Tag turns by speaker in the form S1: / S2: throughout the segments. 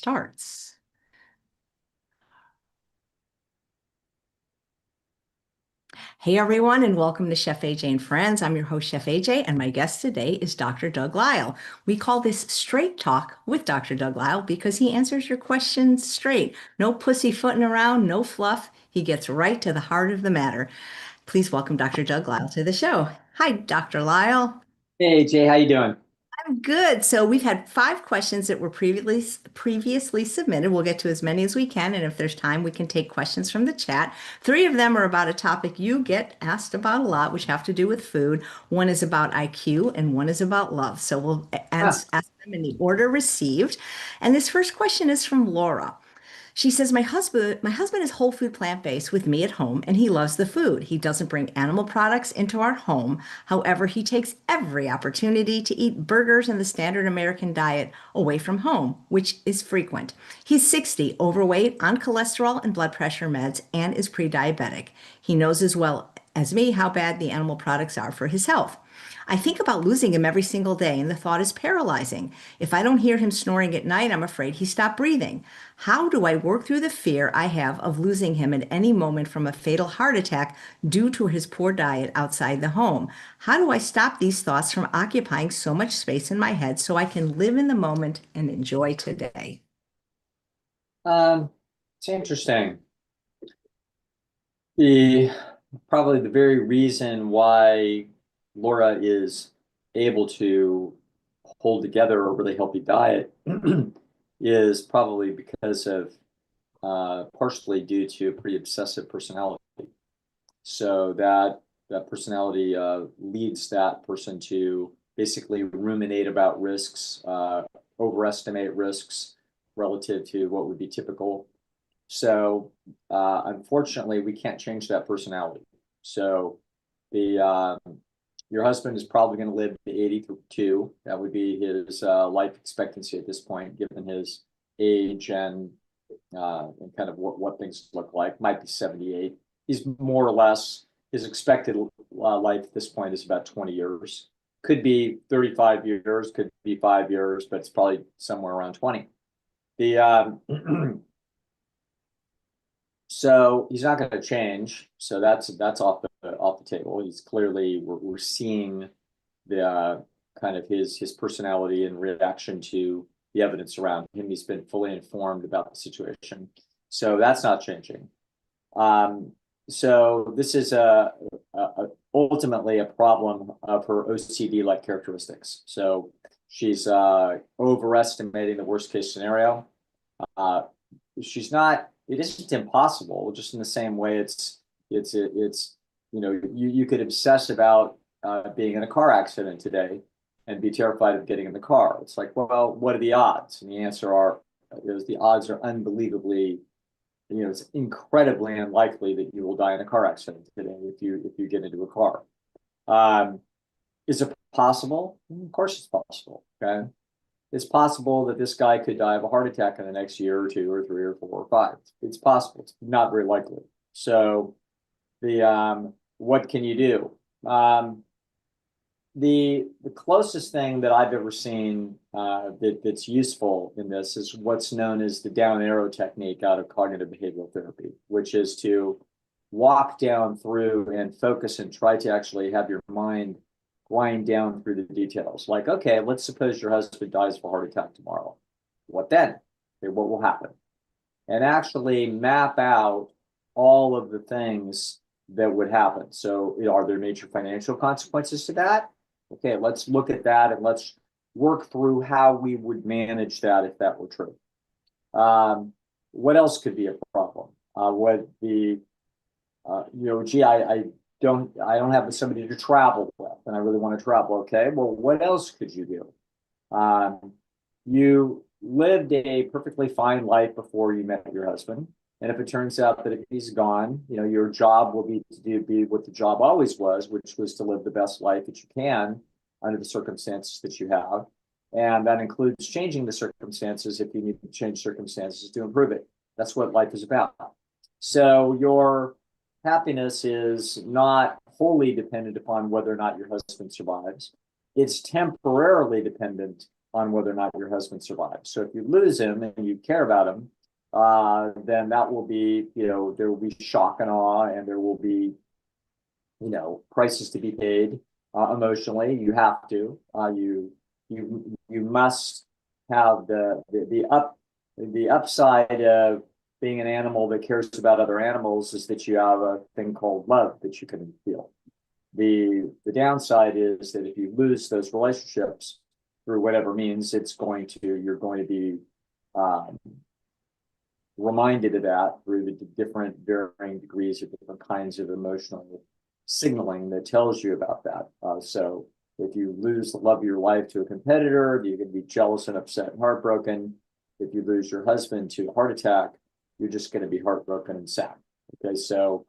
S1: starts. Hey everyone, and welcome to Chef AJ and Friends. I'm your host, Chef AJ, and my guest today is Dr. Doug Lisle. We call this Straight Talk with Dr. Doug Lisle because he answers your questions straight. No pussyfooting around, no fluff. He gets right to the heart of the matter. Please welcome Dr. Doug Lisle to the show. Hi, Dr. Lisle.
S2: Hey Jay, how you doing?
S1: I'm good. So we've had 5 questions that were previously submitted. We'll get to as many as we can, and if there's time, we can take questions from the chat. 3 of them are about a topic you get asked about a lot, which have to do with food. One is about IQ, and one is about love. So we'll
S2: Ah,
S1: ask them in the order received. And this first question is from Laura. She says, my husband is whole food plant-based with me at home, and he loves the food. He doesn't bring animal products into our home. However, he takes every opportunity to eat burgers and the standard American diet away from home, which is frequent. He's 60, overweight, on cholesterol and blood pressure meds, and is pre-diabetic. He knows as well as me how bad the animal products are for his health. I think about losing him every single day, and the thought is paralyzing. If I don't hear him snoring at night, I'm afraid he stopped breathing. How do I work through the fear I have of losing him at any moment from a fatal heart attack due to his poor diet outside the home? How do I stop these thoughts from occupying so much space in my head so I can live in the moment and enjoy today?
S2: um, it's interesting. The Probably the very reason why Laura is able to hold together a really healthy diet is probably because of partially due to a pretty obsessive personality. So that personality leads that person to basically ruminate about risks, overestimate risks relative to what would be typical. So unfortunately, we can't change that personality. So the your husband is probably going to live to 82. That would be his life expectancy at this point, given his age and kind of what things look like. Might be 78. He's more or less his expected life at this point is about 20 years. Could be 35 years, could be 5 years, but it's probably somewhere around 20. The So he's not going to change. So that's off the table. He's clearly we're seeing the kind of his personality and reaction to the evidence around him. He's been fully informed about the situation. So that's not changing. So this is ultimately a problem of her OCD-like characteristics. So she's overestimating the worst case scenario. Uh, she's not. It isn't impossible. Just in the same way, it's you could obsess about being in a car accident today and be terrified of getting in the car. It's like, well, what are the odds? And the answer is the odds are unbelievably, it's incredibly unlikely that you will die in a car accident today if you get into a car. Is it possible? Of course, it's possible. Okay, it's possible that this guy could die of a heart attack in the next year or 2 or 3 or 4 or 5. It's possible. It's not very likely. So the what can you do? The closest thing that I've ever seen that's useful in this is what's known as the down arrow technique out of cognitive behavioral therapy, which is to walk down through and focus and try to actually have your mind wind down through the details. Like, okay, let's suppose your husband dies of a heart attack tomorrow. What then? Okay, what will happen? And actually map out all of the things that would happen. So, are there major financial consequences to that? Okay, let's look at that and let's work through how we would manage that if that were true. What else could be a problem? Gee, I don't have somebody to travel with, and I really want to travel. Okay, well, what else could you do? You lived a perfectly fine life before you met your husband. And if it turns out that if he's gone, your job will be to be what the job always was, which was to live the best life that you can under the circumstances that you have. And that includes changing the circumstances if you need to change circumstances to improve it. That's what life is about. So your happiness is not wholly dependent upon whether or not your husband survives. It's temporarily dependent on whether or not your husband survives. So if you lose him and you care about him, then that will be, there will be shock and awe, and there will be, prices to be paid emotionally. You have to. You must have the upside of being an animal that cares about other animals is that you have a thing called love that you can feel. The downside is that if you lose those relationships through whatever means, you're going to be reminded of that through the different varying degrees of different kinds of emotional signaling that tells you about that. So if you lose the love of your life to a competitor, you're going to be jealous and upset and heartbroken. If you lose your husband to a heart attack, you're just going to be heartbroken and sad. Okay, so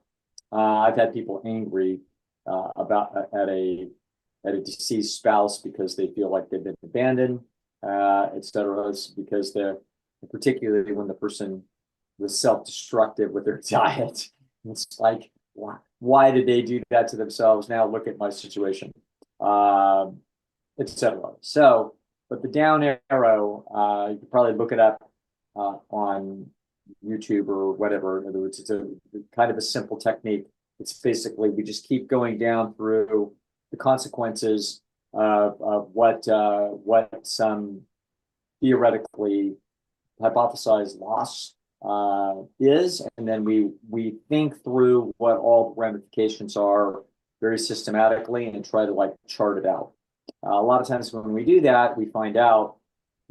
S2: I've had people angry about at a deceased spouse because they feel like they've been abandoned, et cetera, because particularly when the person was self-destructive with their diet. It's like, why did they do that to themselves? Now look at my situation, et cetera. So, but the down arrow, you can probably look it up on YouTube or whatever. In other words, it's a kind of a simple technique. It's basically, we just keep going down through the consequences of what some theoretically hypothesized loss is, and then we think through what all the ramifications are very systematically and try to like chart it out. A lot of times when we do that, we find out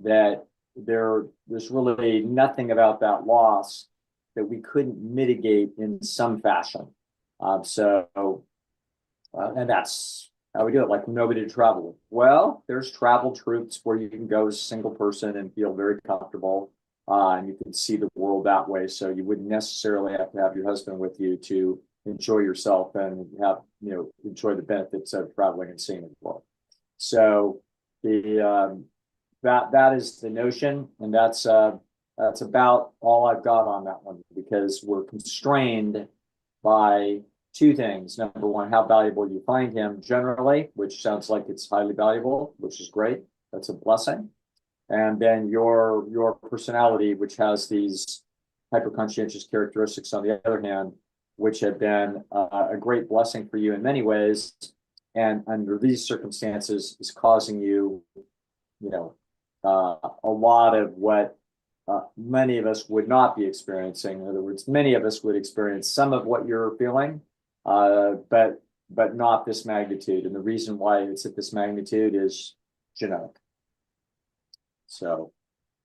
S2: that there's really nothing about that loss that we couldn't mitigate in some fashion. And that's how we do it. Like, nobody to travel with. Well, there's travel troops where you can go as a single person and feel very comfortable. And you can see the world that way. So you wouldn't necessarily have to have your husband with you to enjoy yourself and enjoy the benefits of traveling and seeing the world. So that is the notion, and that's about all I've got on that one, because we're constrained by two things. Number one, how valuable you find him generally, which sounds like it's highly valuable, which is great. That's a blessing. And then your personality, which has these hyper-conscientious characteristics on the other hand, which have been a great blessing for you in many ways, and under these circumstances is causing you, a lot of what many of us would not be experiencing. In other words, many of us would experience some of what you're feeling, but not this magnitude. And the reason why it's at this magnitude is genetic. So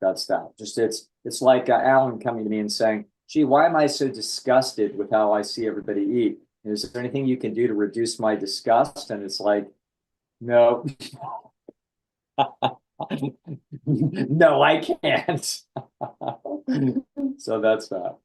S2: that's that. Just it's like Alan coming to me and saying, "Gee, why am I so disgusted with how I see everybody eat? Is there anything you can do to reduce my disgust?" And it's like, no, no, I can't. So that's that.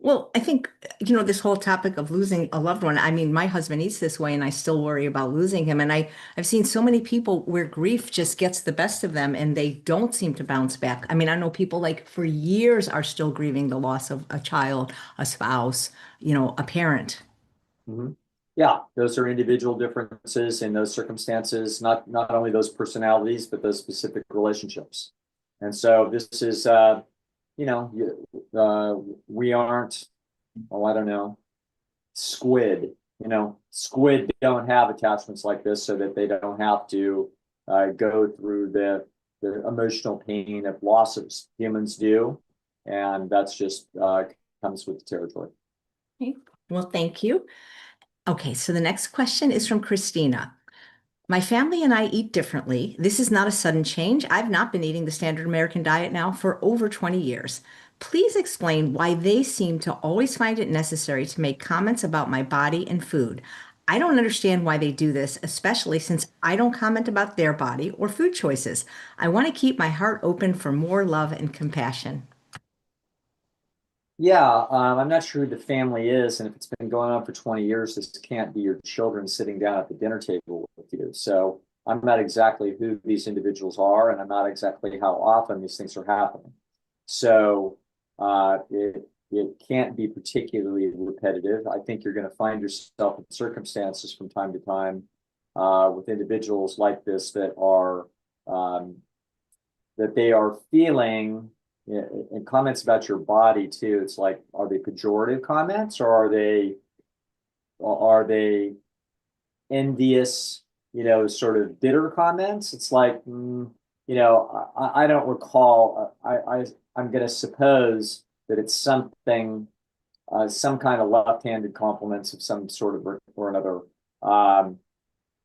S1: Well, I think, this whole topic of losing a loved one, I mean, my husband eats this way and I still worry about losing him. And I've seen so many people where grief just gets the best of them and they don't seem to bounce back. I mean, I know people like for years are still grieving the loss of a child, a spouse, a parent.
S2: Mm-hmm. Yeah, those are individual differences in those circumstances, not only those personalities, but those specific relationships. And so this is, we aren't, I don't know, squid. Squid don't have attachments like this, so that they don't have to go through the emotional pain of losses. Humans do, and that's just comes with the territory.
S1: Okay. Well, thank you. Okay, so the next question is from Christina. My family and I eat differently. This is not a sudden change. I've not been eating the standard American diet now for over 20 years. Please explain why they seem to always find it necessary to make comments about my body and food. I don't understand why they do this, especially since I don't comment about their body or food choices. I want to keep my heart open for more love and compassion.
S2: Yeah, I'm not sure who the family is, and if it's been going on for 20 years, this can't be your children sitting down at the dinner table with you. So I'm not exactly who these individuals are, and I'm not exactly how often these things are happening. So it can't be particularly repetitive. I think you're going to find yourself in circumstances from time to time with individuals like this that are that they are feeling, and comments about your body too. It's like, are they pejorative comments, or are they envious, sort of bitter comments? It's like, I don't recall. I'm going to suppose that it's something, some kind of left-handed compliments of some sort of or another. Um,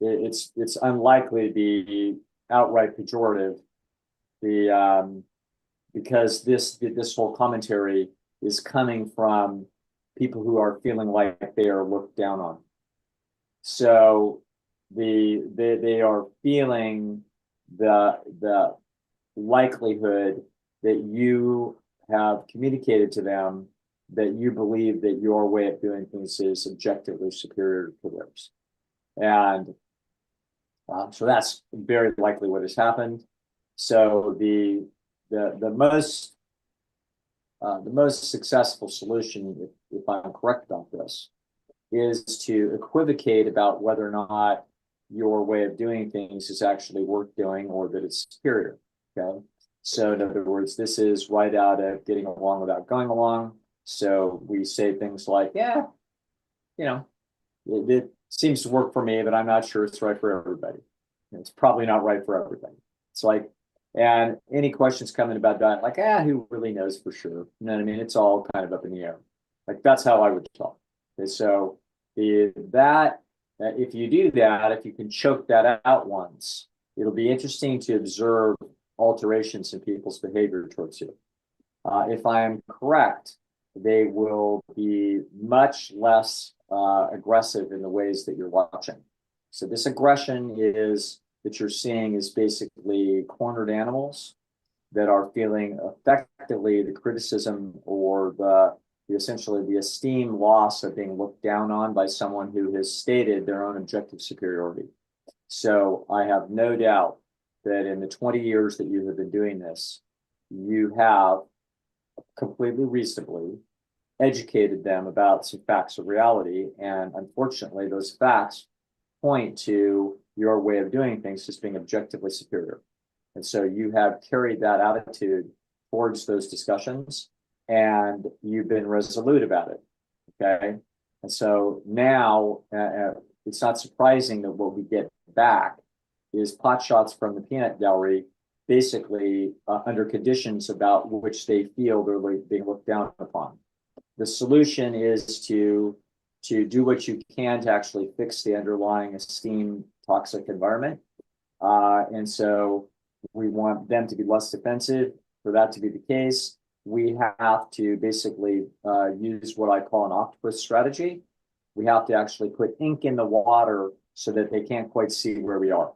S2: it's unlikely to be outright pejorative. Because this whole commentary is coming from people who are feeling like they are looked down on. So they are feeling the likelihood that you have communicated to them that you believe that your way of doing things is objectively superior to theirs. And so that's very likely what has happened. So the most successful solution, if I'm correct about this, is to equivocate about whether or not your way of doing things is actually worth doing or that it's superior. Okay. So in other words, this is right out of getting along without going along. So we say things like, yeah, it seems to work for me, but I'm not sure it's right for everybody. It's probably not right for everybody. It's like, and any questions coming about diet, like, who really knows for sure? You know what I mean? It's all kind of up in the air. Like, that's how I would talk. Okay, so if you do that, if you can choke that out once, it'll be interesting to observe alterations in people's behavior towards you. If I am correct, they will be much less aggressive in the ways that you're watching. So this aggression that you're seeing is basically cornered animals that are feeling effectively the criticism or essentially the esteem loss of being looked down on by someone who has stated their own objective superiority. So I have no doubt that in the 20 years that you have been doing this, you have completely reasonably educated them about some facts of reality. And unfortunately, those facts point to your way of doing things as being objectively superior. And so you have carried that attitude towards those discussions, and you've been resolute about it. Okay. And so now it's not surprising that what we get back is pot shots from the peanut gallery, basically under conditions about which they feel they're being looked down upon. The solution is to do what you can to actually fix the underlying esteem toxic environment. And so we want them to be less defensive. For that to be the case, we have to basically use what I call an octopus strategy. We have to actually put ink in the water so that they can't quite see where we are.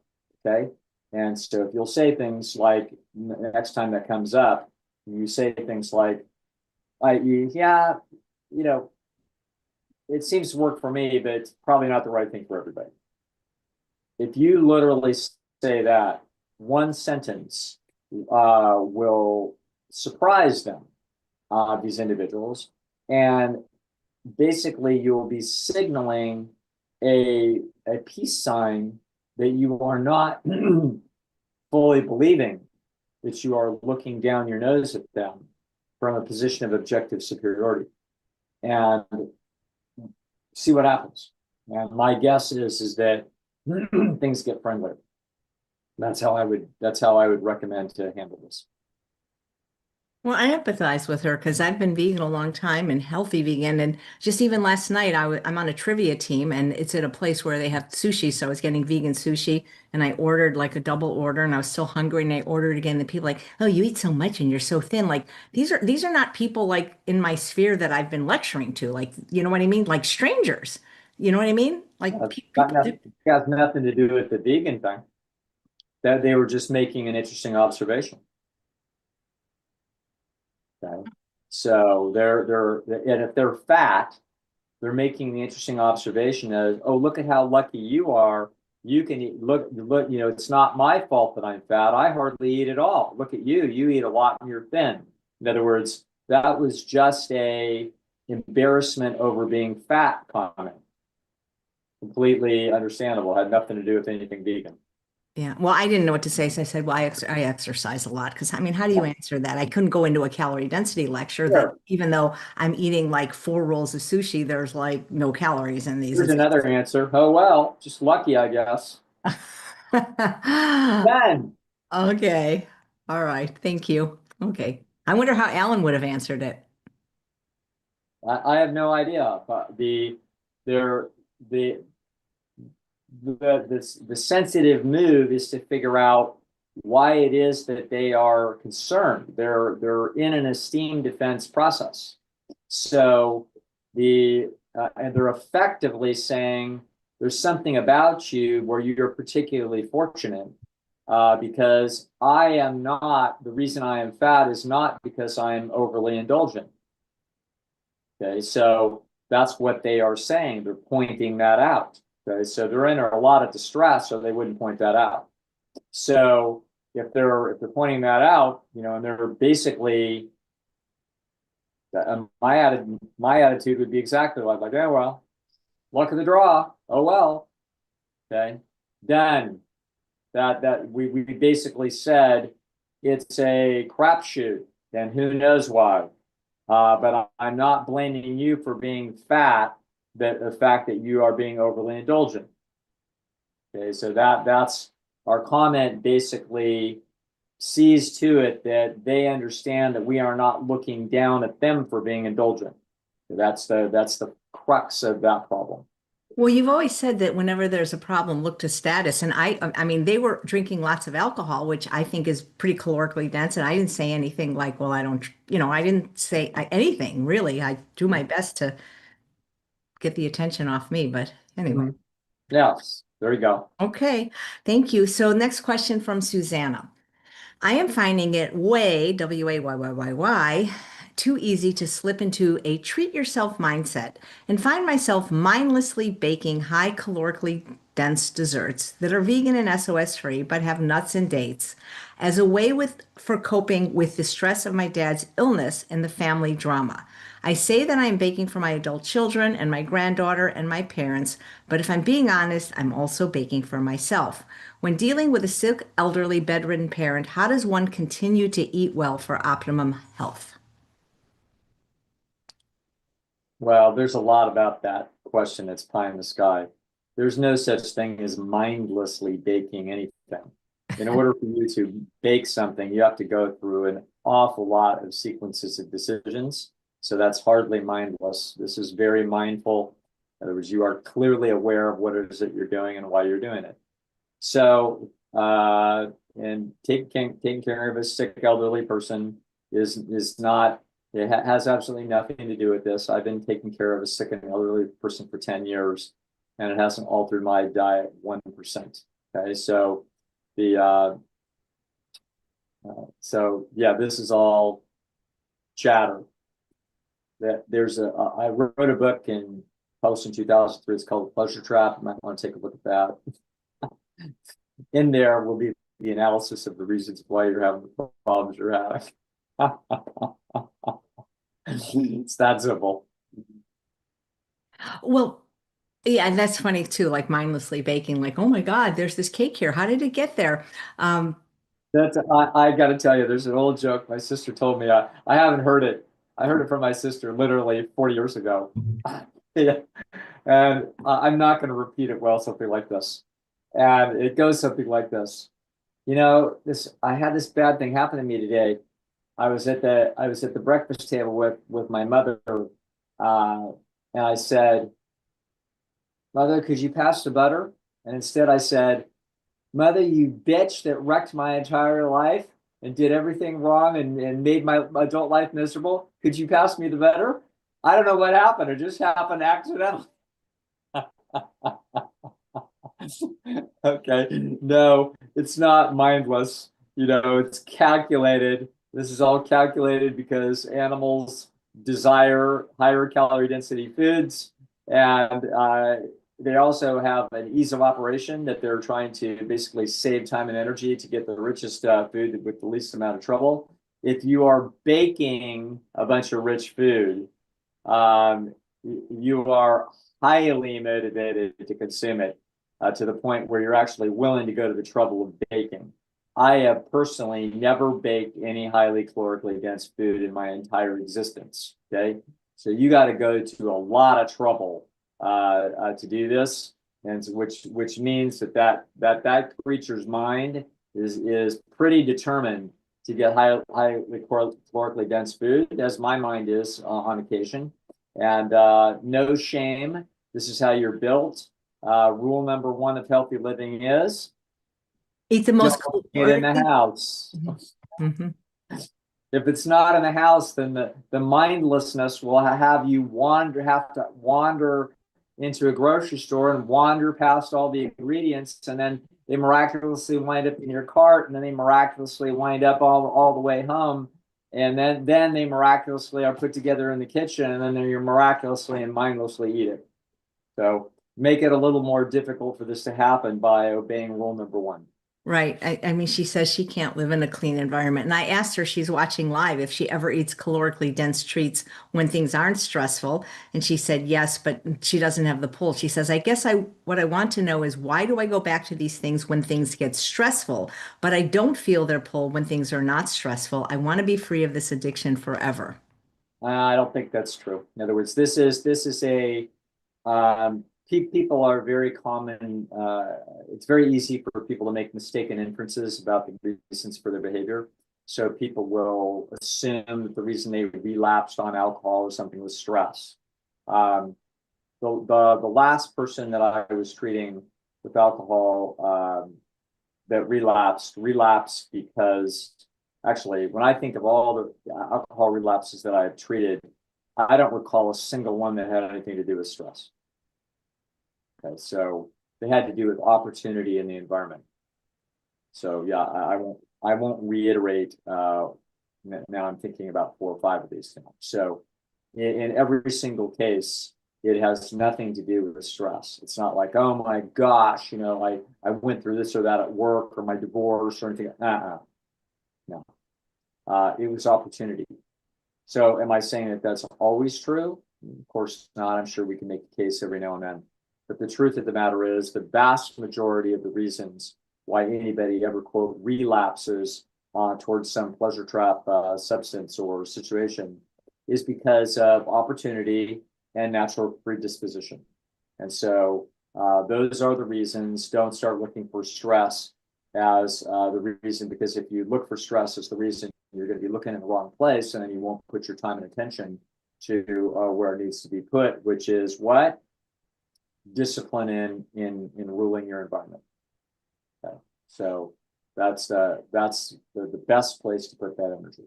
S2: Okay. And so if you'll say things like, next time that comes up, you say things like, yeah, it seems to work for me, but it's probably not the right thing for everybody. If you literally say that, one sentence will surprise them, these individuals, and basically you'll be signaling a peace sign that you are not fully believing that you are looking down your nose at them from a position of objective superiority, and see what happens. And my guess is that things get friendlier. That's how I would recommend to handle this.
S1: Well, I empathize with her because I've been vegan a long time and healthy vegan. And just even last night, I'm on a trivia team and it's at a place where they have sushi. So I was getting vegan sushi and I ordered like a double order and I was still hungry and I ordered again. The people like, oh, you eat so much and you're so thin. Like these are not people like in my sphere that I've been lecturing to. Like, you know what I mean? Like strangers. You know what I mean? Like people do.
S2: It has nothing to do with the vegan thing. That they were just making an interesting observation. Okay. So and if they're fat, they're making the interesting observation of, oh, look at how lucky you are. You can eat, look, it's not my fault that I'm fat. I hardly eat at all. Look at you. You eat a lot and you're thin. In other words, that was just a embarrassment over being fat comment. Completely understandable. Had nothing to do with anything vegan.
S1: Yeah. Well, I didn't know what to say, so I said, well, I exercise a lot because I mean, how do you answer that? I couldn't go into a calorie density lecture that
S2: Sure.
S1: even though I'm eating like 4 rolls of sushi, there's like no calories in these.
S2: Here's another answer. Oh, well, just lucky, I guess. Then
S1: Okay. All right. Thank you. Okay. I wonder how Alan would have answered it.
S2: I have no idea, but there, the, the sensitive move is to figure out why it is that they are concerned. They're in an esteem defense process. So and they're effectively saying there's something about you where you're particularly fortunate because I am not, the reason I am fat is not because I am overly indulgent. Okay, so that's what they are saying. They're pointing that out. Okay, so they're in a lot of distress, so they wouldn't point that out. So if they're pointing that out, and they're basically my attitude would be exactly like, oh well, luck of the draw. Oh well. Okay, done. That we basically said it's a crapshoot, and who knows why. But I'm not blaming you for being fat, that the fact that you are being overly indulgent. Okay, so that's our comment basically sees to it that they understand that we are not looking down at them for being indulgent. That's the crux of that problem.
S1: Well, you've always said that whenever there's a problem, look to status. And I mean, they were drinking lots of alcohol, which I think is pretty calorically dense. And I didn't say anything like, well, I don't, I didn't say anything really. I do my best to get the attention off me. But anyway,
S2: Mhm. Yes, there you go.
S1: okay. Thank you. So next question from Susanna. I am finding it way, too easy to slip into a treat yourself mindset and find myself mindlessly baking high calorically dense desserts that are vegan and SOS free but have nuts and dates as a way for coping with the stress of my dad's illness and the family drama. I say that I am baking for my adult children and my granddaughter and my parents, but if I'm being honest, I'm also baking for myself. When dealing with a sick, elderly, bedridden parent, how does one continue to eat well for optimum health?
S2: Well, there's a lot about that question that's pie in the sky. There's no such thing as mindlessly baking anything. In order for you to bake something, you have to go through an awful lot of sequences of decisions. So that's hardly mindless. This is very mindful. In other words, you are clearly aware of what it is that you're doing and why you're doing it. So, and taking care of a sick elderly person is not, it has absolutely nothing to do with this. I've been taking care of a sick and elderly person for 10 years, and it hasn't altered my diet 1%. Okay, so the so yeah, this is all chatter. That there's I wrote a book in post in 2003. It's called Pleasure Trap. You might want to take a look at that. In there will be the analysis of the reasons why you're having the problems you're having. It's that simple.
S1: Well, yeah, and that's funny too, like mindlessly baking, like, oh my God, there's this cake here. How did it get there? Um,
S2: I got to tell you, there's an old joke my sister told me. I haven't heard it. I heard it from my sister literally 40 years ago. Yeah. And I'm not going to repeat it well, something like this. And it goes something like this. I had this bad thing happen to me today. I was at the breakfast table with my mother, and I said, "Mother, could you pass the butter?" And instead I said, "Mother, you bitch that wrecked my entire life and did everything wrong and made my adult life miserable. Could you pass me the butter?" I don't know what happened. It just happened accidentally. Okay. No, it's not mindless. It's calculated. This is all calculated because animals desire higher calorie density foods, and they also have an ease of operation that they're trying to basically save time and energy to get the richest food with the least amount of trouble. If you are baking a bunch of rich food, you are highly motivated to consume it. to the point where you're actually willing to go to the trouble of baking. I have personally never baked any highly calorically dense food in my entire existence. Okay, so you got to go to a lot of trouble to do this, and which means that creature's mind is pretty determined to get highly calorically dense food, as my mind is on occasion. And no shame. This is how you're built. Rule number one of healthy living is
S1: Eat the
S2: don't
S1: most
S2: eat in the
S1: calorically.
S2: house.
S1: Mm-hmm.
S2: If it's not in the house, then the mindlessness will have you have to wander into a grocery store and wander past all the ingredients, and then they miraculously wind up in your cart, and then they miraculously wind up all the way home, and then they miraculously are put together in the kitchen, and then you miraculously and mindlessly eat it. So make it a little more difficult for this to happen by obeying rule number one.
S1: Right. I mean, she says she can't live in a clean environment. And I asked her, she's watching live, if she ever eats calorically dense treats when things aren't stressful. And she said yes, but she doesn't have the pull. She says, I guess what I want to know is, why do I go back to these things when things get stressful, but I don't feel their pull when things are not stressful? I want to be free of this addiction forever.
S2: I don't think that's true. In other words, this is a people are very common. It's very easy for people to make mistaken inferences about the reasons for their behavior. So people will assume that the reason they relapsed on alcohol or something was stress. Um, the last person that I was treating with alcohol that relapsed because actually, when I think of all the alcohol relapses that I've treated, I don't recall a single one that had anything to do with stress. Okay, so they had to do with opportunity in the environment. So yeah, I won't reiterate. Now I'm thinking about 4 or 5 of these now. So in every single case, it has nothing to do with stress. It's not like, oh my gosh, I went through this or that at work or my divorce or anything. No. It was opportunity. So am I saying that that's always true? Of course not. I'm sure we can make a case every now and then. But the truth of the matter is, the vast majority of the reasons why anybody ever, quote, relapses towards some pleasure trap substance or situation is because of opportunity and natural predisposition. And so those are the reasons. Don't start looking for stress as the reason, because if you look for stress as the reason, you're going to be looking in the wrong place, and then you won't put your time and attention to where it needs to be put, which is what? Discipline in ruling your environment. Okay. So that's the best place to put that energy.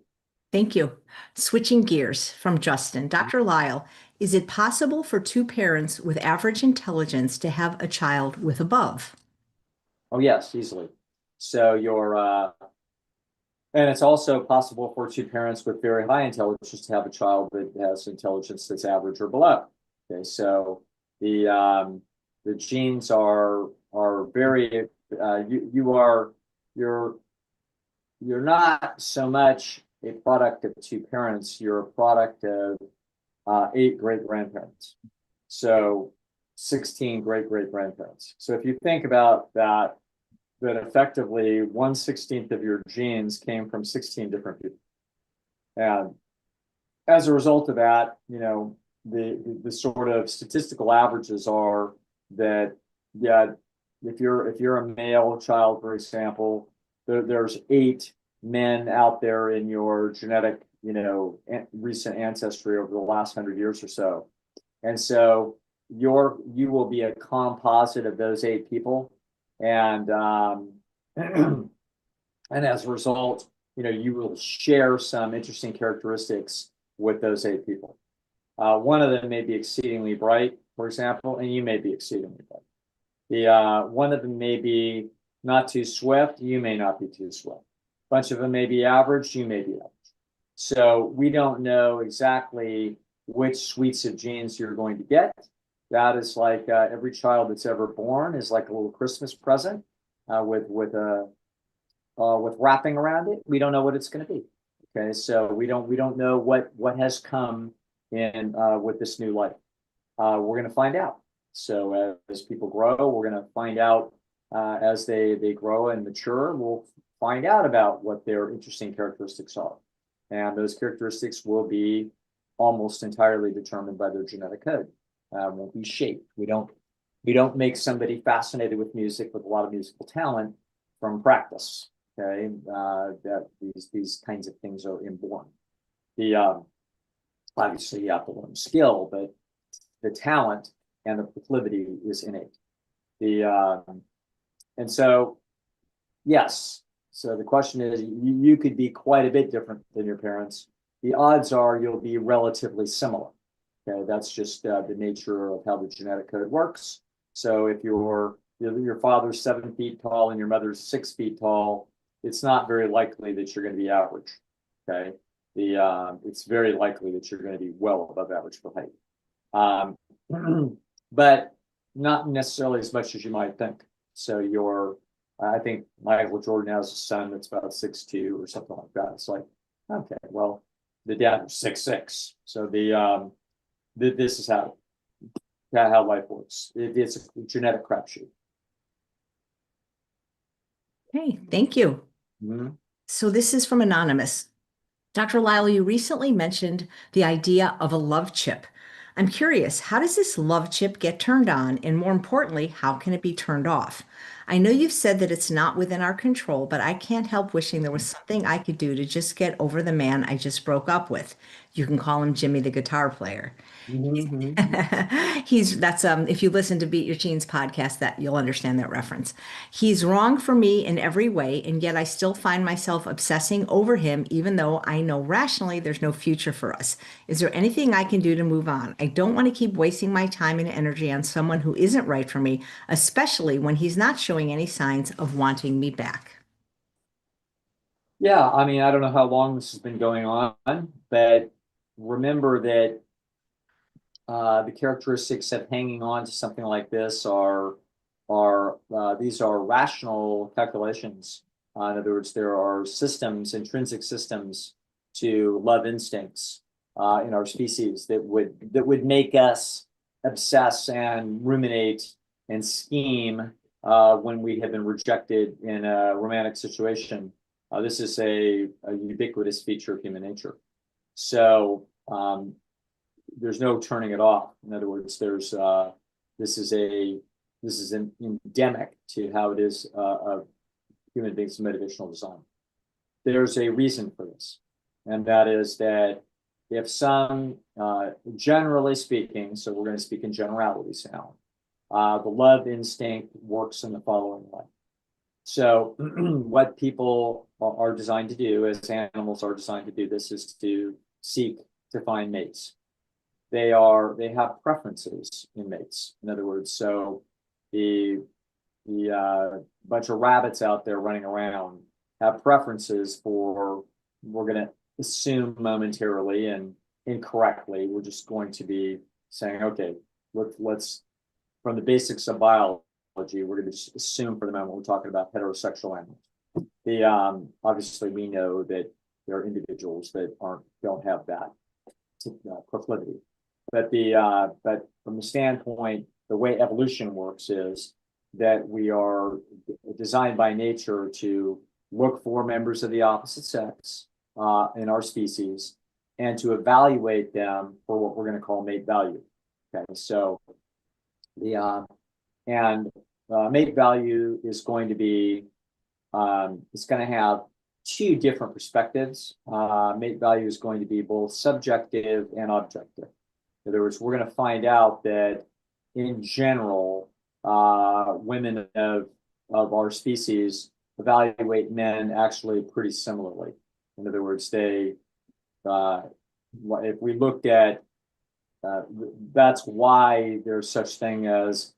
S1: Thank you. Switching gears from Justin. Dr. Lisle, is it possible for two parents with average intelligence to have a child with above?
S2: Oh yes, easily. So and it's also possible for two parents with very high intelligence to have a child that has intelligence that's average or below. Okay, so the genes are very you're not so much a product of two parents, you're a product of 8 great-grandparents. So 16 great-great-grandparents. So if you think about that effectively 1/16 of your genes came from 16 different people. And as a result of that, the sort of statistical averages are that, yeah, if you're a male child, for example, there's 8 men out there in your genetic, recent ancestry over the last 100 years or so. And so you will be a composite of those 8 people. And and as a result, you will share some interesting characteristics with those 8 people. One of them may be exceedingly bright, for example, and you may be exceedingly bright. One of them may be not too swift, you may not be too swift. A bunch of them may be average, you may be average. So we don't know exactly which suites of genes you're going to get. That is like every child that's ever born is like a little Christmas present with wrapping around it. We don't know what it's going to be. Okay, so we don't know what has come in with this new life. We're going to find out. So as people grow, we're going to find out as they grow and mature, we'll find out about what their interesting characteristics are. And those characteristics will be almost entirely determined by their genetic code. Won't be shaped. We don't make somebody fascinated with music with a lot of musical talent from practice. Okay, that these kinds of things are inborn. The obviously you have to learn skill, but the talent and the proclivity is innate. And so yes. So the question is, you could be quite a bit different than your parents. The odds are you'll be relatively similar. Okay, that's just the nature of how the genetic code works. So if your father's 7 feet tall and your mother's 6 feet tall, it's not very likely that you're going to be average. Okay, it's very likely that you're going to be well above average for height, but not necessarily as much as you might think. So I think Michael Jordan has a son that's about 6'2" or something like that. It's like, okay, well, the dad was 6'6". So this is how life works. It's a genetic crapshoot.
S1: Okay, thank you.
S2: Mm-hmm.
S1: So this is from Anonymous. Dr. Lisle, you recently mentioned the idea of a love chip. I'm curious, how does this love chip get turned on? And more importantly, how can it be turned off? I know you've said that it's not within our control, but I can't help wishing there was something I could do to just get over the man I just broke up with. You can call him Jimmy the guitar player.
S2: Mm-hmm.
S1: That's if you listen to Beat Your Jeans podcast, that you'll understand that reference. He's wrong for me in every way, and yet I still find myself obsessing over him, even though I know rationally there's no future for us. Is there anything I can do to move on? I don't want to keep wasting my time and energy on someone who isn't right for me, especially when he's not showing any signs of wanting me back.
S2: Yeah, I mean, I don't know how long this has been going on, but remember that the characteristics of hanging on to something like this are these are rational calculations. In other words, there are systems, intrinsic systems to love instincts in our species that would make us obsess and ruminate and scheme when we have been rejected in a romantic situation. This is a ubiquitous feature of human nature. So there's no turning it off. In other words, this is an endemic to how it is of human beings' motivational design. There's a reason for this, and that is that if generally speaking, so we're going to speak in generalities now, the love instinct works in the following way. So what people are designed to do, as animals are designed to do this, is to seek to find mates. They have preferences in mates. In other words, so the bunch of rabbits out there running around have preferences for, we're going to assume momentarily and incorrectly, we're just going to be saying, okay, let's from the basics of biology, we're going to just assume for the moment we're talking about heterosexual animals. Obviously we know that there are individuals that don't have that proclivity. But from the standpoint, the way evolution works is that we are designed by nature to look for members of the opposite sex in our species and to evaluate them for what we're going to call mate value. Okay, so mate value is going to be it's going to have two different perspectives. Mate value is going to be both subjective and objective. In other words, we're going to find out that in general, women of our species evaluate men actually pretty similarly. In other words, if we looked at, that's why there's such thing as,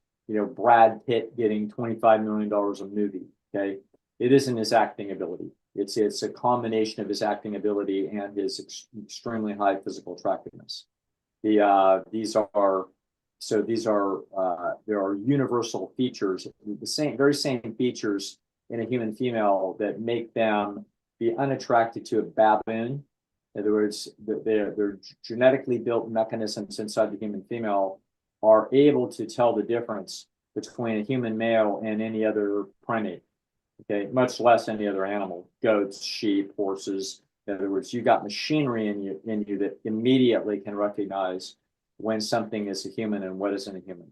S2: Brad Pitt getting $25 million a movie. Okay, it isn't his acting ability. It's a combination of his acting ability and his extremely high physical attractiveness. There are universal features, very same features in a human female that make them be unattracted to a baboon. In other words, they're genetically built mechanisms inside the human female are able to tell the difference between a human male and any other primate, okay, much less any other animal, goats, sheep, horses. In other words, you've got machinery in you that immediately can recognize when something is a human and what isn't a human.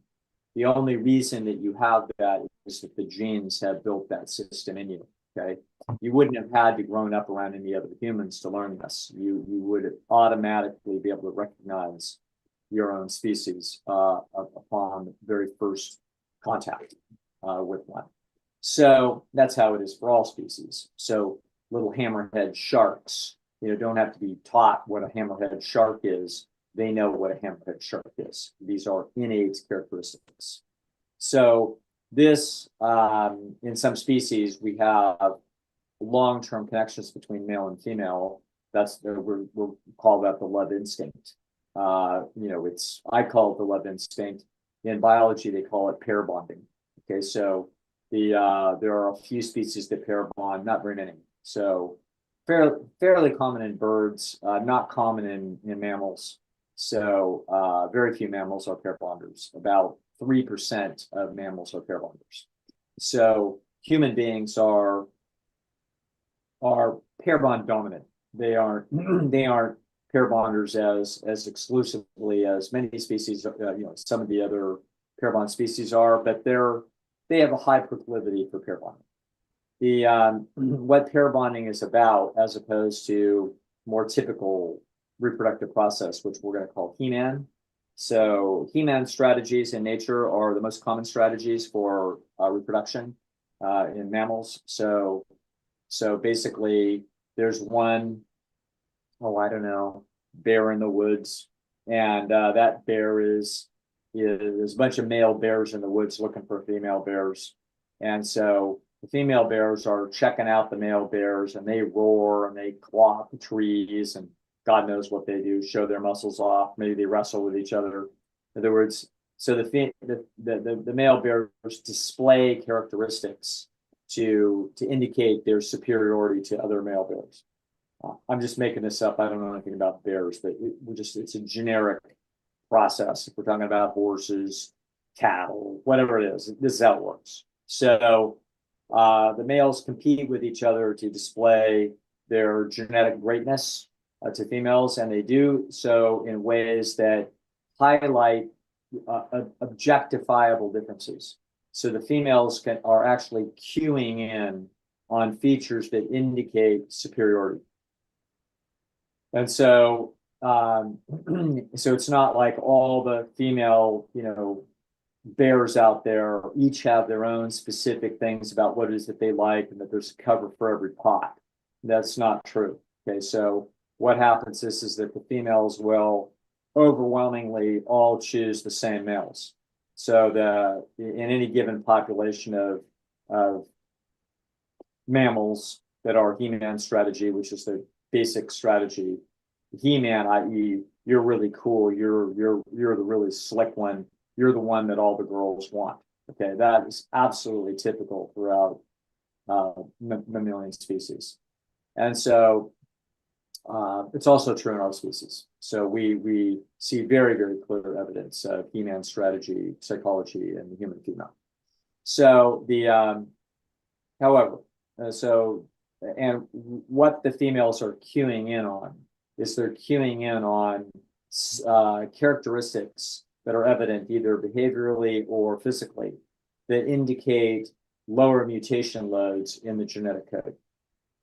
S2: The only reason that you have that is that the genes have built that system in you, okay? You wouldn't have had to grown up around any other humans to learn this. You would automatically be able to recognize your own species upon the very first contact with one. So that's how it is for all species. So little hammerhead sharks, don't have to be taught what a hammerhead shark is. They know what a hammerhead shark is. These are innate characteristics. So this, in some species, we have long-term connections between male and female. We'll call that the love instinct. I call it the love instinct. In biology, they call it pair bonding. Okay, so there are a few species that pair bond, not very many. So fairly common in birds, not common in mammals. So very few mammals are pair bonders. About 3% of mammals are pair bonders. So human beings are pair bond dominant. They aren't pair bonders as exclusively as many species, some of the other pair bond species are, but they have a high proclivity for pair bonding. What pair bonding is about, as opposed to more typical reproductive process, which we're going to call He-Man. So He-Man strategies in nature are the most common strategies for reproduction in mammals. So basically, there's one, bear in the woods, and that bear is a bunch of male bears in the woods looking for female bears, and so the female bears are checking out the male bears, and they roar and they claw up the trees, and God knows what they do, show their muscles off. Maybe they wrestle with each other. In other words, so the male bears display characteristics to indicate their superiority to other male bears. I'm just making this up. I don't know anything about bears, but it's a generic process. If we're talking about horses, cattle, whatever it is, this is how it works. So the males compete with each other to display their genetic greatness to females, and they do so in ways that highlight objectifiable differences. So the females are actually cueing in on features that indicate superiority. And so it's not like all the female, bears out there each have their own specific things about what it is that they like, and that there's a cover for every pot. That's not true. Okay, so what happens is that the females will overwhelmingly all choose the same males. So in any given population of mammals that are He-Man strategy, which is the basic strategy, He-Man, i.e., you're really cool, you're the really slick one, you're the one that all the girls want. Okay, that is absolutely typical throughout mammalian species, and so it's also true in our species. So we see very, very clear evidence of He-Man strategy, psychology, and the human female. So and what the females are cueing in on is they're cueing in on characteristics that are evident either behaviorally or physically that indicate lower mutation loads in the genetic code.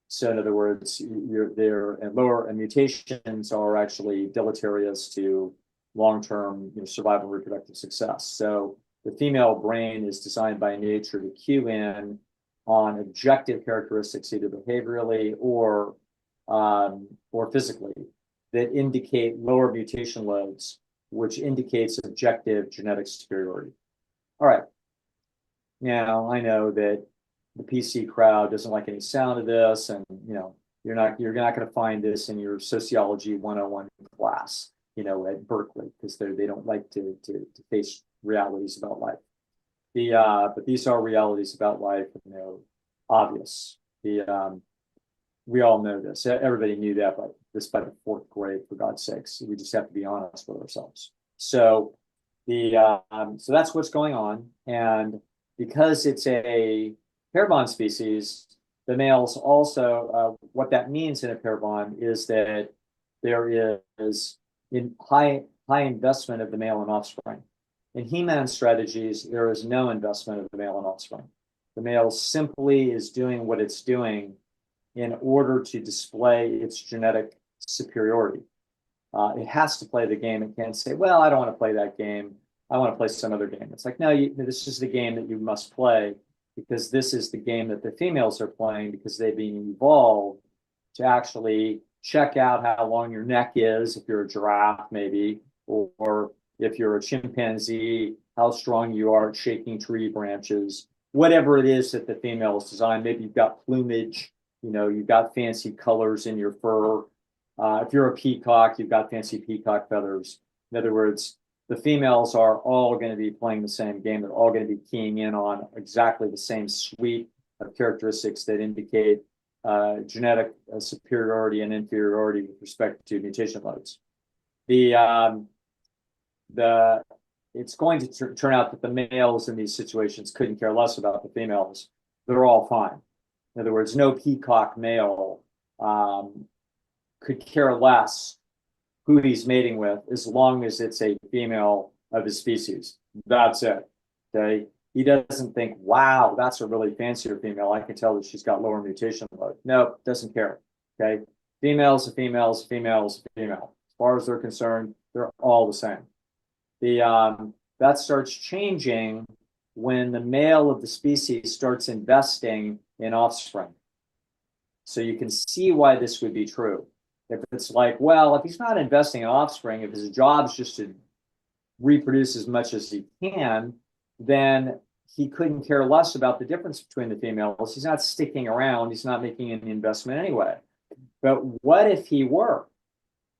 S2: So in other words, lower mutations are actually deleterious to long-term survival and reproductive success. So the female brain is designed by nature to cue in on objective characteristics, either behaviorally or physically, that indicate lower mutation loads, which indicates objective genetic superiority. All right. Now I know that the PC crowd doesn't like any sound of this, and you're not going to find this in your sociology 101 class, at Berkeley, because they don't like to face realities about life. But these are realities about life, and they're obvious. We all know this. Everybody knew that by the fourth grade, for God's sakes. We just have to be honest with ourselves. So So that's what's going on. And because it's a pair bond species, the males also, what that means in a pair bond is that there is in high investment of the male in offspring. In he-man strategies, there is no investment of the male in offspring. The male simply is doing what it's doing in order to display its genetic superiority. It has to play the game. It can't say, well, I don't want to play that game. I want to play some other game. It's like, no, this is the game that you must play because this is the game that the females are playing because they've been evolved to actually check out how long your neck is, if you're a giraffe, maybe, or if you're a chimpanzee, how strong you are at shaking tree branches, whatever it is that the female is designed. Maybe you've got plumage, you've got fancy colors in your fur. If you're a peacock, you've got fancy peacock feathers. In other words, the females are all going to be playing the same game. They're all going to be keying in on exactly the same suite of characteristics that indicate genetic superiority and inferiority with respect to mutation loads. It's going to turn out that the males in these situations couldn't care less about the females. They're all fine. In other words, no peacock male could care less who he's mating with as long as it's a female of his species. That's it. Okay. He doesn't think, wow, that's a really fancier female. I can tell that she's got lower mutation load. No, doesn't care. Okay. Females are females, females are female. As far as they're concerned, they're all the same. That starts changing when the male of the species starts investing in offspring. So you can see why this would be true. If it's like, well, if he's not investing in offspring, if his job is just to reproduce as much as he can, then he couldn't care less about the difference between the females. He's not sticking around. He's not making any investment anyway. But what if he were?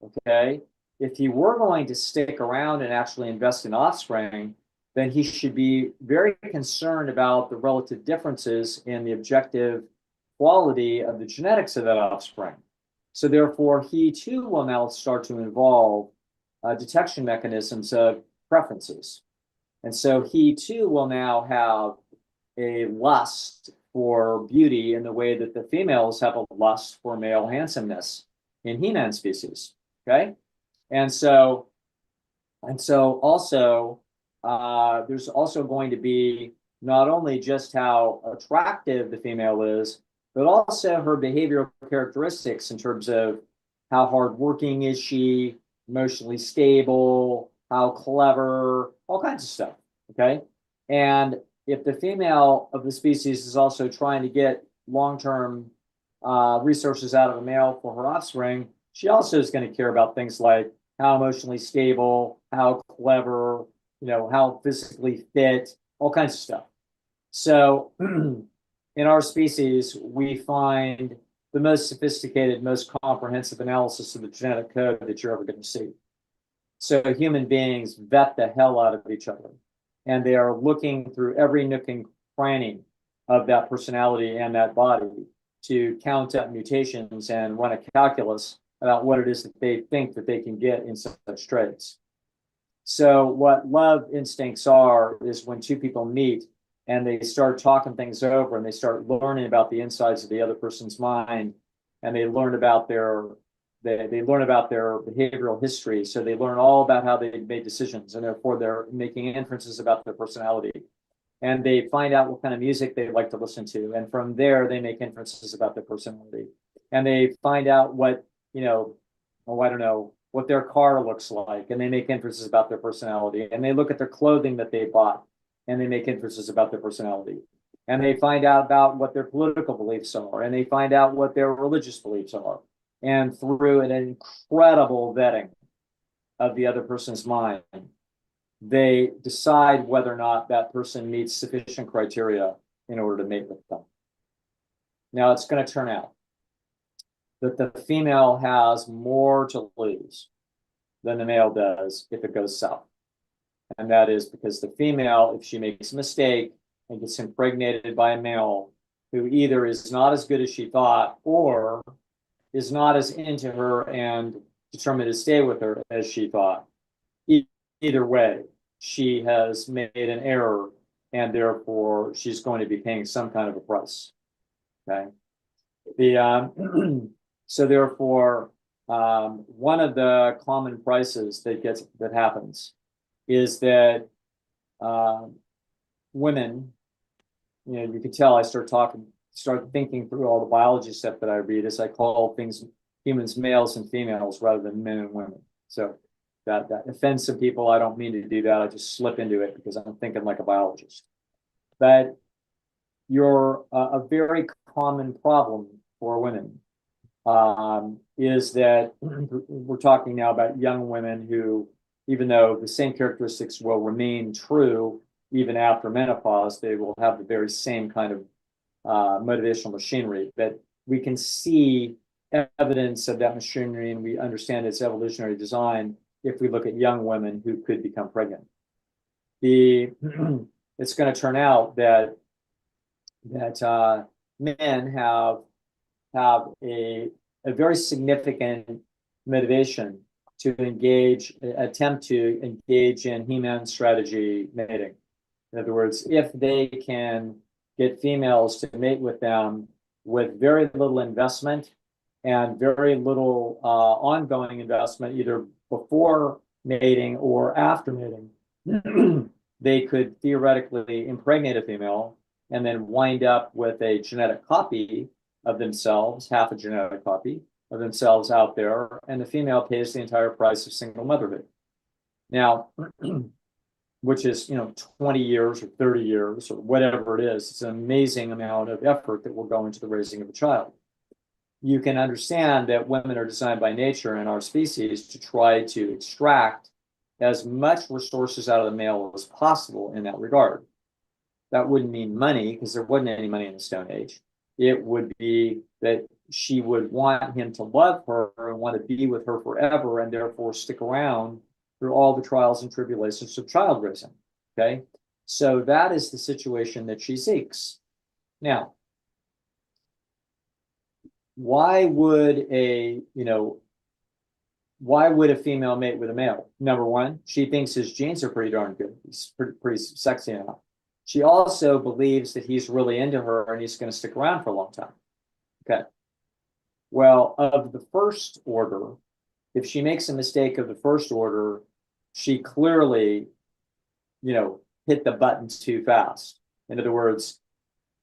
S2: Okay. If he were going to stick around and actually invest in offspring, then he should be very concerned about the relative differences in the objective quality of the genetics of that offspring. So therefore, he too will now start to involve detection mechanisms of preferences. And so he too will now have a lust for beauty in the way that the females have a lust for male handsomeness in he-man species. Okay. And so also, there's also going to be not only just how attractive the female is, but also her behavioral characteristics in terms of how hardworking is she, emotionally stable, how clever, all kinds of stuff. Okay. And if the female of the species is also trying to get long-term resources out of a male for her offspring, she also is going to care about things like how emotionally stable, how clever, how physically fit, all kinds of stuff. So in our species, we find the most sophisticated, most comprehensive analysis of the genetic code that you're ever going to see. So human beings vet the hell out of each other, and they are looking through every nook and cranny of that personality and that body to count up mutations and run a calculus about what it is that they think that they can get in such traits. So what love instincts are is when two people meet and they start talking things over and they start learning about the insides of the other person's mind, and they learn about their behavioral history. So they learn all about how they made decisions, and therefore they're making inferences about their personality. And they find out what kind of music they like to listen to, and from there they make inferences about their personality. And they find out what what their car looks like, and they make inferences about their personality. And they look at their clothing that they bought, and they make inferences about their personality. And they find out about what their political beliefs are, and they find out what their religious beliefs are. And through an incredible vetting of the other person's mind, they decide whether or not that person meets sufficient criteria in order to mate with them. Now, it's going to turn out that the female has more to lose than the male does if it goes south. And that is because the female, if she makes a mistake and gets impregnated by a male who either is not as good as she thought or is not as into her and determined to stay with her as she thought, either way, she has made an error, and therefore she's going to be paying some kind of a price. Okay. So therefore, one of the common prices that happens is that women, you can tell I start thinking through all the biology stuff that I read as I call humans males and females rather than men and women. So that offends some people. I don't mean to do that. I just slip into it because I'm thinking like a biologist. But a very common problem for women is that we're talking now about young women who, even though the same characteristics will remain true even after menopause, they will have the very same kind of motivational machinery. But we can see evidence of that machinery, and we understand its evolutionary design if we look at young women who could become pregnant. It's going to turn out that men have a very significant motivation to attempt to engage in He-Man strategy mating. In other words, if they can get females to mate with them with very little investment and very little ongoing investment, either before mating or after mating, they could theoretically impregnate a female and then wind up with a genetic copy of themselves, half a genetic copy of themselves out there, and the female pays the entire price of single motherhood. Now, which is 20 years or 30 years or whatever it is. It's an amazing amount of effort that will go into the raising of a child. You can understand that women are designed by nature in our species to try to extract as much resources out of the male as possible in that regard. That wouldn't mean money, because there wasn't any money in the Stone Age. It would be that she would want him to love her and want to be with her forever, and therefore stick around through all the trials and tribulations of child raising. Okay, so that is the situation that she seeks. Now, why would a female mate with a male? Number one, she thinks his genes are pretty darn good. He's pretty sexy enough. She also believes that he's really into her and he's going to stick around for a long time. Okay. Well, of the first order, if she makes a mistake of the first order, she clearly, hit the buttons too fast. In other words,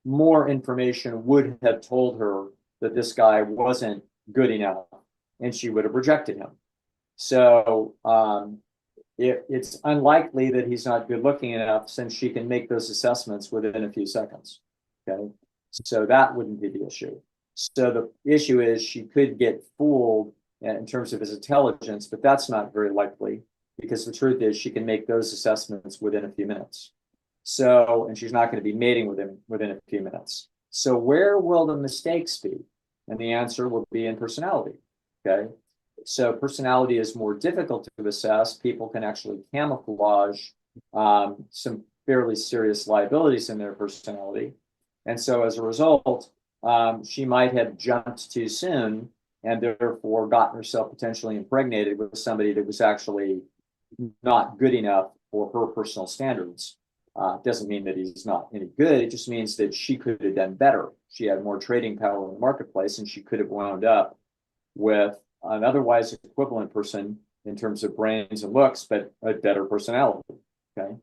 S2: more information would have told her that this guy wasn't good enough, and she would have rejected him. So it's unlikely that he's not good looking enough, since she can make those assessments within a few seconds. Okay, so that wouldn't be the issue. So the issue is she could get fooled in terms of his intelligence, but that's not very likely, because the truth is she can make those assessments within a few minutes. So, and she's not going to be mating with him within a few minutes. So where will the mistakes be? And the answer will be in personality. Okay. So personality is more difficult to assess. People can actually camouflage some fairly serious liabilities in their personality. And so as a result, she might have jumped too soon and therefore gotten herself potentially impregnated with somebody that was actually not good enough for her personal standards. Doesn't mean that he's not any good. It just means that she could have done better. She had more trading power in the marketplace, and she could have wound up with an otherwise equivalent person in terms of brains and looks, but a better personality. Okay.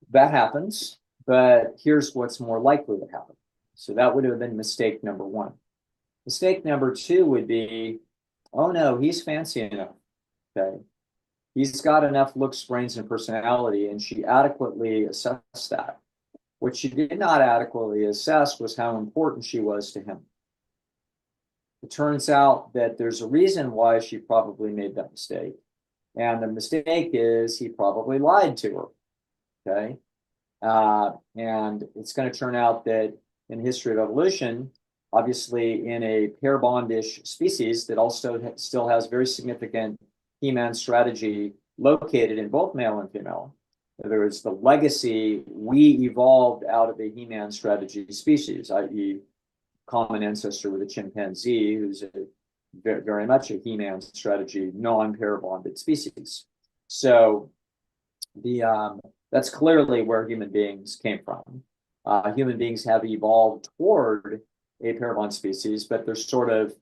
S2: That happens, but here's what's more likely to happen. So that would have been mistake number one. Mistake number two would be, oh no, he's fancy enough. Okay. He's got enough looks, brains, and personality, and she adequately assessed that. What she did not adequately assess was how important she was to him. It turns out that there's a reason why she probably made that mistake. And the mistake is he probably lied to her. Okay. And it's going to turn out that in the history of evolution, obviously in a pair bondish species that also still has very significant He-Man strategy located in both male and female. In other words, the legacy, we evolved out of a He-Man strategy species, i.e. common ancestor with a chimpanzee, who's very much a He-Man strategy, non-pair bonded species. So That's clearly where human beings came from. Human beings have evolved toward a pair bond species, but they're sort of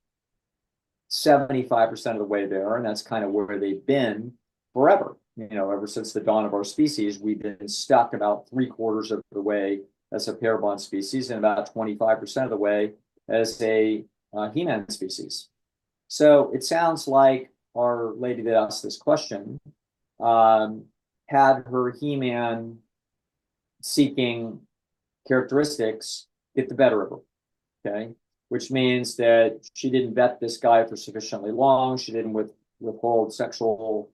S2: 75% of the way there, and that's kind of where they've been forever. Ever since the dawn of our species, we've been stuck about 3/4 of the way as a pair bond species, and about 25% of the way as a he-man species. So it sounds like our lady that asked this question had her he-man seeking characteristics get the better of her, okay? Which means that she didn't vet this guy for sufficiently long. She didn't withhold sexual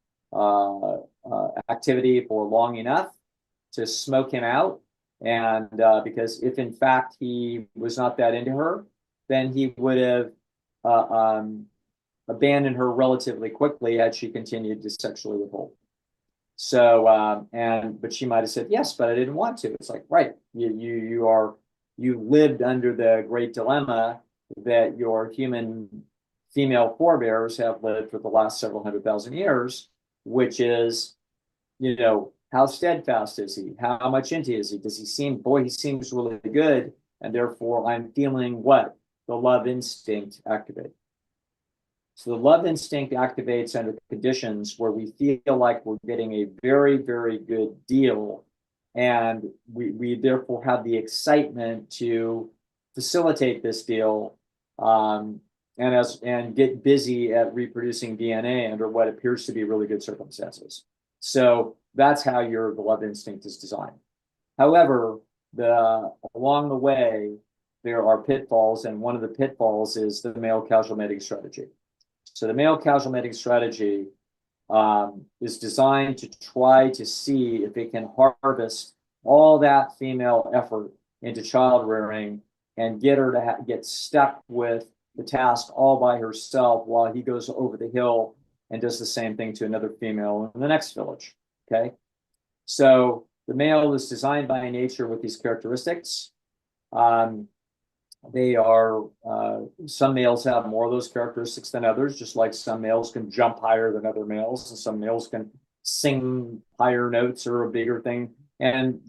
S2: activity for long enough to smoke him out. And because if in fact he was not that into her, then he would have abandoned her relatively quickly had she continued to sexually withhold. So but she might have said yes, but I didn't want to. It's like, right, you lived under the great dilemma that your human female forebears have lived for the last several 100,000 years, which is, how steadfast is he? How much into is he? Does he seem, boy, he seems really good, and therefore I'm feeling what? The love instinct activate. So the love instinct activates under conditions where we feel like we're getting a very, very good deal. And we therefore have the excitement to facilitate this deal and get busy at reproducing DNA under what appears to be really good circumstances. So that's how the love instinct is designed. However, along the way, there are pitfalls, and one of the pitfalls is the male casual mating strategy. So the male casual mating strategy is designed to try to see if it can harvest all that female effort into child rearing and get her to get stuck with the task all by herself while he goes over the hill and does the same thing to another female in the next village. Okay. So the male is designed by nature with these characteristics. They are, some males have more of those characteristics than others, just like some males can jump higher than other males, and some males can sing higher notes or a bigger thing. And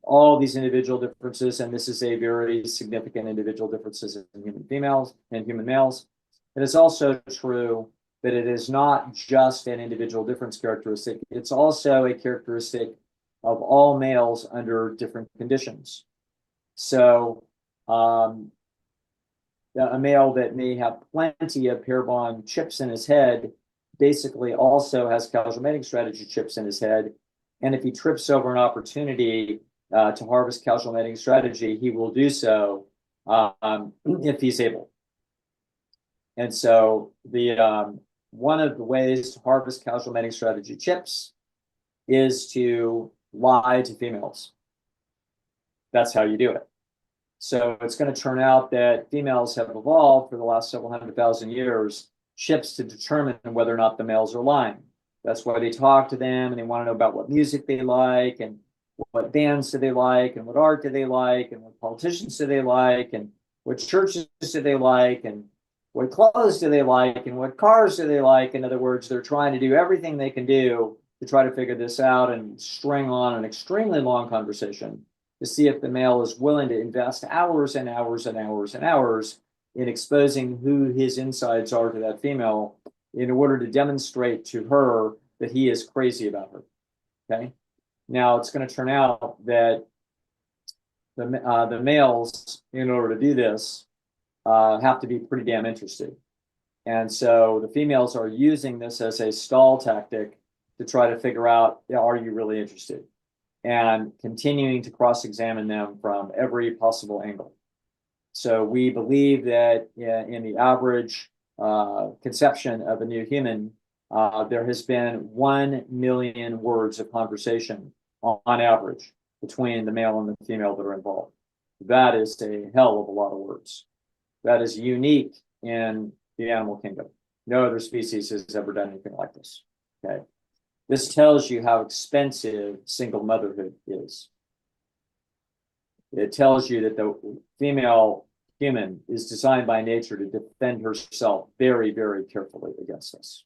S2: all these individual differences, and this is a very significant individual differences in human females and human males. It is also true that it is not just an individual difference characteristic, it's also a characteristic of all males under different conditions. So, a male that may have plenty of pair bond chips in his head basically also has casual mating strategy chips in his head. And if he trips over an opportunity to harvest casual mating strategy, he will do so if he's able. And so one of the ways to harvest casual mating strategy chips is to lie to females. That's how you do it. So it's going to turn out that females have evolved for the last several 100,000 years chips to determine whether or not the males are lying. That's why they talk to them and they want to know about what music they like and what bands do they like and what art do they like and what politicians do they like and what churches do they like and what clothes do they like and what cars do they like. In other words, they're trying to do everything they can do to try to figure this out and string on an extremely long conversation to see if the male is willing to invest hours and hours and hours and hours in exposing who his insides are to that female in order to demonstrate to her that he is crazy about her. Okay. Now it's going to turn out that the males, in order to do this, have to be pretty damn interested. And so the females are using this as a stall tactic to try to figure out, are you really interested? And continuing to cross-examine them from every possible angle. So we believe that in the average conception of a new human, there has been 1 million words of conversation on average between the male and the female that are involved. That is a hell of a lot of words. That is unique in the animal kingdom. No other species has ever done anything like this. Okay. This tells you how expensive single motherhood is. It tells you that the female human is designed by nature to defend herself very, very carefully against this.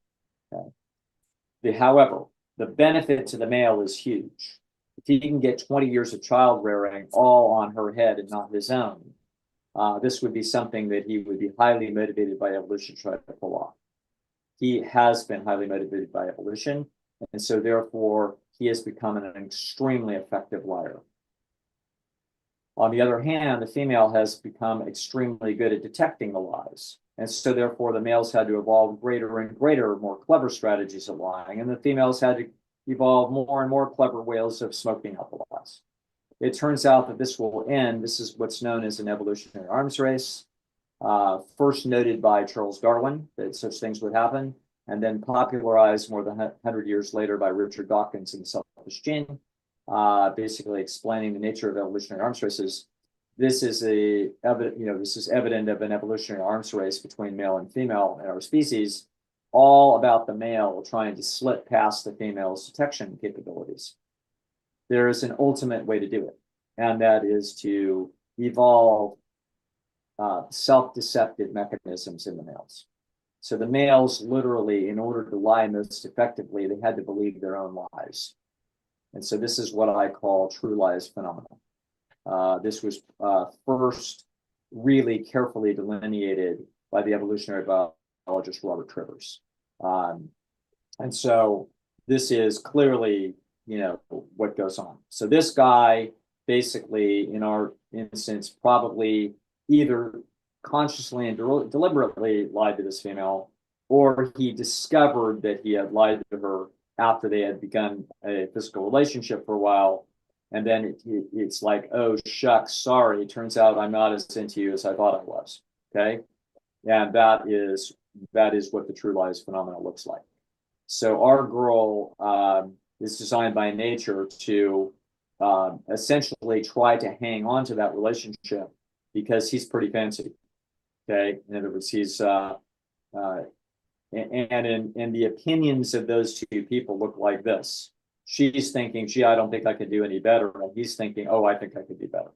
S2: Okay. However, the benefit to the male is huge. If he can get 20 years of child rearing all on her head and not his own, this would be something that he would be highly motivated by evolution to try to pull off. He has been highly motivated by evolution, and so therefore he has become an extremely effective liar. On the other hand, the female has become extremely good at detecting the lies. And so therefore the males had to evolve greater and greater, more clever strategies of lying, and the females had to evolve more and more clever ways of smoking out the lies. It turns out that this will end. This is what's known as an evolutionary arms race, first noted by Charles Darwin, that such things would happen, and then popularized more than 100 years later by Richard Dawkins in Self-Esteem, basically explaining the nature of evolutionary arms races. This is evident of an evolutionary arms race between male and female in our species, all about the male trying to slip past the female's detection capabilities. There is an ultimate way to do it, and that is to evolve self-deceptive mechanisms in the males. So the males literally, in order to lie most effectively, they had to believe their own lies. And so this is what I call true lies phenomenon. This was first really carefully delineated by the evolutionary biologist Robert Trivers. And so this is clearly, what goes on. So this guy basically, in our instance, probably either consciously and deliberately lied to this female, or he discovered that he had lied to her after they had begun a physical relationship for a while. And then it's like, oh, shucks, sorry. It turns out I'm not as into you as I thought I was. Okay. And that is what the true lies phenomenon looks like. So our girl is designed by nature to essentially try to hang on to that relationship because he's pretty fancy. Okay. In other words, he's and in the opinions of those two people look like this. She's thinking, gee, I don't think I could do any better. And he's thinking, oh, I think I could do better.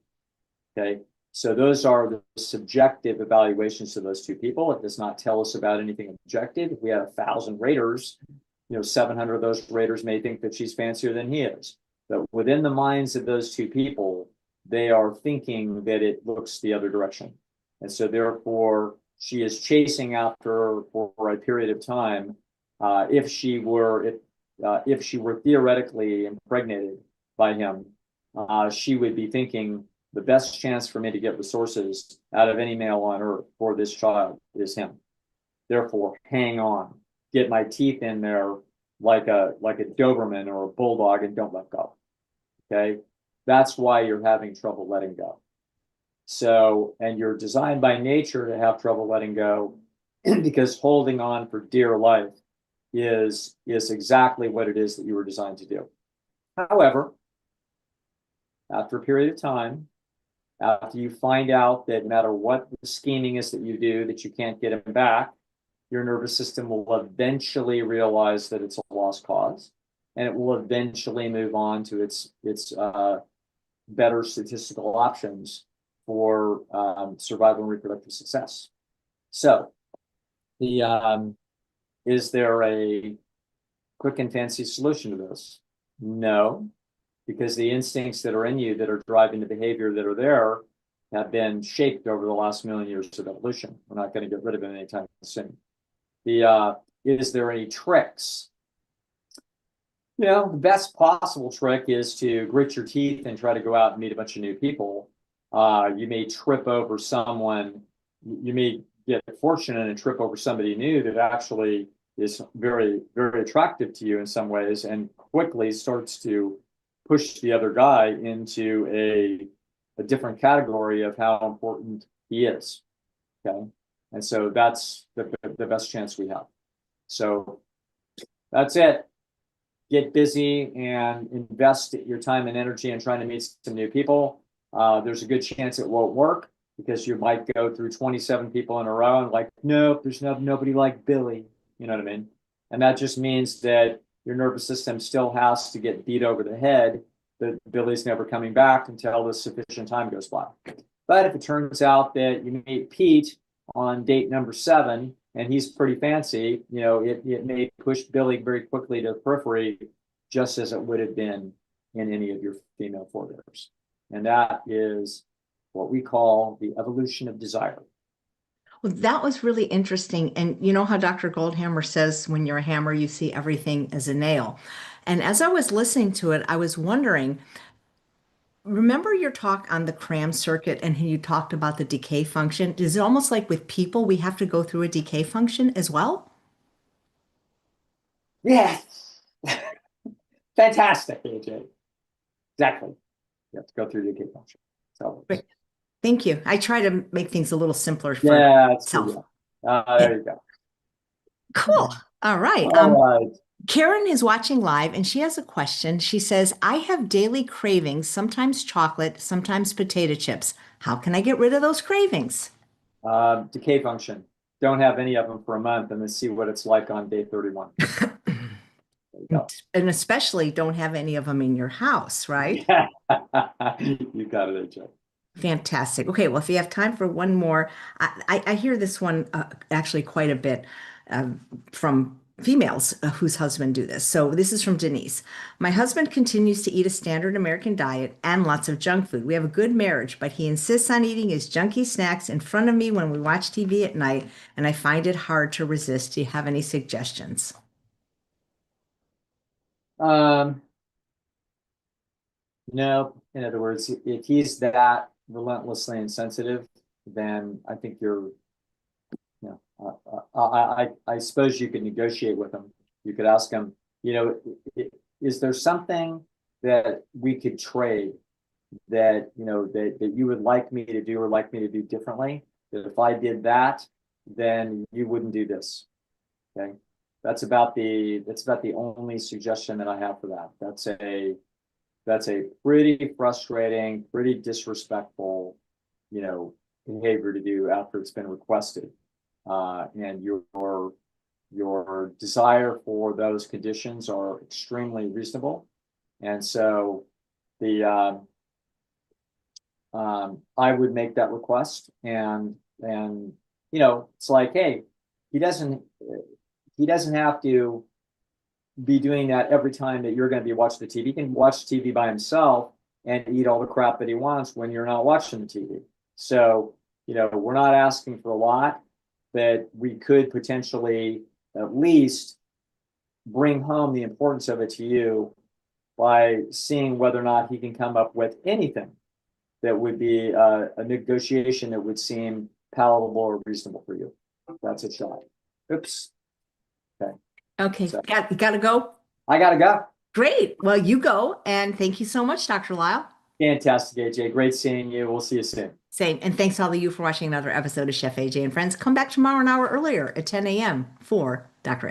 S2: Okay. So those are the subjective evaluations of those two people. It does not tell us about anything objective. If we had 1,000 raters, 700 of those raters may think that she's fancier than he is. But within the minds of those two people, they are thinking that it looks the other direction. And so therefore, she is chasing after her for a period of time. If she were theoretically impregnated by him, she would be thinking the best chance for me to get resources out of any male on earth for this child is him. Therefore, hang on, get my teeth in there like a Doberman or a bulldog and don't let go. Okay, that's why you're having trouble letting go. So, and you're designed by nature to have trouble letting go because holding on for dear life is exactly what it is that you were designed to do. However, after a period of time, after you find out that no matter what the scheming is that you do, that you can't get him back, your nervous system will eventually realize that it's a lost cause, and it will eventually move on to its better statistical options for survival and reproductive success. So, is there a quick and fancy solution to this? No, because the instincts that are in you that are driving the behavior that are there have been shaped over the last million years of evolution. We're not going to get rid of it anytime soon. Is there any tricks? The best possible trick is to grit your teeth and try to go out and meet a bunch of new people. You may trip over someone, you may get fortunate and trip over somebody new that actually is very, very attractive to you in some ways and quickly starts to push the other guy into a different category of how important he is. Okay. And so that's the best chance we have. So that's it. Get busy and invest your time and energy in trying to meet some new people. There's a good chance it won't work because you might go through 27 people in a row and like, nope, there's nobody like Billy. You know what I mean? And that just means that your nervous system still has to get beat over the head that Billy's never coming back until the sufficient time goes by. But if it turns out that you meet Pete on date number 7 and he's pretty fancy, it may push Billy very quickly to the periphery just as it would have been in any of your female forebears. And that is what we call the evolution of desire.
S1: Well, that was really interesting. And you know how Dr. Goldhammer says, when you're a hammer, you see everything as a nail. And as I was listening to it, I was wondering, remember your talk on the cram circuit and you talked about the decay function? Is it almost like with people, we have to go through a decay function as well?
S2: Yes. Fantastic, AJ. Exactly. You have to go through the decay function. So,
S1: Great. Thank you. I try to make things a little simpler for
S2: yeah, that's good.
S1: myself. Yeah.
S2: There you go.
S1: Cool. All right.
S2: All right.
S1: Karen is watching live and she has a question. She says, I have daily cravings, sometimes chocolate, sometimes potato chips. How can I get rid of those cravings?
S2: Decay function. Don't have any of them for a month and then see what it's like on day 31. There you go.
S1: And especially don't have any of them in your house, right?
S2: Yeah. You got it, AJ.
S1: Fantastic. Okay, well, if you have time for one more, I hear this one actually quite a bit from females whose husband do this. So this is from Denise. My husband continues to eat a standard American diet and lots of junk food. We have a good marriage, but he insists on eating his junky snacks in front of me when we watch TV at night, and I find it hard to resist. Do you have any suggestions?
S2: Um, no, in other words, if he's that relentlessly insensitive, then I think you're, you know, I suppose you could negotiate with him. You could ask him, you know, is there something that we could trade that, you know, that you would like me to do or like me to do differently? That if I did that, then you wouldn't do this. Okay. That's about the only suggestion that I have for that. That's a pretty frustrating, pretty disrespectful, you know, behavior to do after it's been requested. And your desire for those conditions are extremely reasonable. And so the I would make that request and you know, it's like, hey, he doesn't have to be doing that every time that you're going to be watching the TV. He can watch TV by himself and eat all the crap that he wants when you're not watching the TV. So, you know, we're not asking for a lot, but we could potentially at least bring home the importance of it to you by seeing whether or not he can come up with anything that would be a negotiation that would seem palatable or reasonable for you. That's a shot. Oops. Okay.
S1: Okay,
S2: So
S1: gotta go.
S2: I gotta go.
S1: Great. Well, you go. And thank you so much, Dr. Lyle.
S2: Fantastic, AJ. Great seeing you. We'll see you soon.
S1: Same. And thanks all of you for watching another episode of Chef AJ and Friends. Come back tomorrow an hour earlier at 10 a.m. for Dr.